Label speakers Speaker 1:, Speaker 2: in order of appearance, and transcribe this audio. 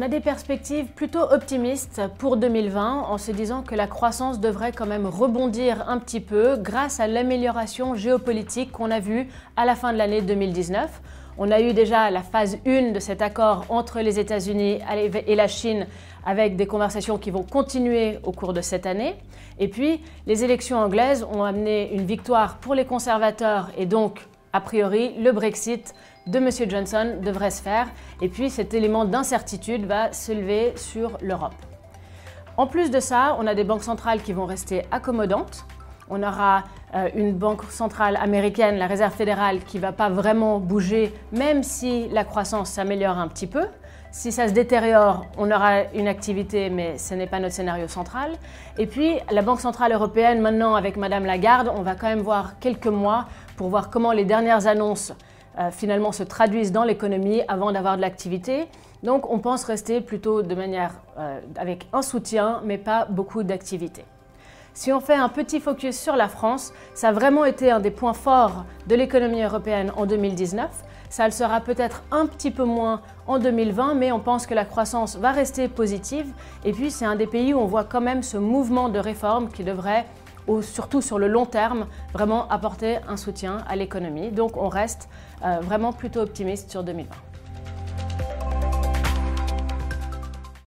Speaker 1: a des perspectives plutôt optimistes pour 2020 en se disant que la croissance devrait quand même rebondir un petit peu grâce à l'amélioration géopolitique qu'on a vue à la fin de l'année 2019. On a eu déjà la phase 1 de cet accord entre les États-Unis et la Chine avec des conversations qui vont continuer au cours de cette année. Et puis, les élections anglaises ont amené une victoire pour les conservateurs et donc, a priori, le Brexit de M. Johnson devrait se faire. Et puis, cet élément d'incertitude va se lever sur l'Europe. En plus de ça, on a des banques centrales qui vont rester accommodantes. On aura une banque centrale américaine, la Réserve fédérale, qui ne va pas vraiment bouger, même si la croissance s'améliore un petit peu. Si ça se détériore, on aura une activité, mais ce n'est pas notre scénario central. Et puis, la Banque centrale européenne, maintenant, avec Madame Lagarde, on va quand même voir quelques mois pour voir comment les dernières annonces finalement se traduisent dans l'économie avant d'avoir de l'activité. Donc, on pense rester plutôt de manière avec un soutien, mais pas beaucoup d'activité. Si on fait un petit focus sur la France, ça a vraiment été un des points forts de l'économie européenne en 2019. Ça le sera peut-être un petit peu moins en 2020, mais on pense que la croissance va rester positive. Et puis, c'est un des pays où on voit quand même ce mouvement de réforme qui devrait, surtout sur le long terme, vraiment apporter un soutien à l'économie. Donc, on reste vraiment plutôt optimiste sur 2020.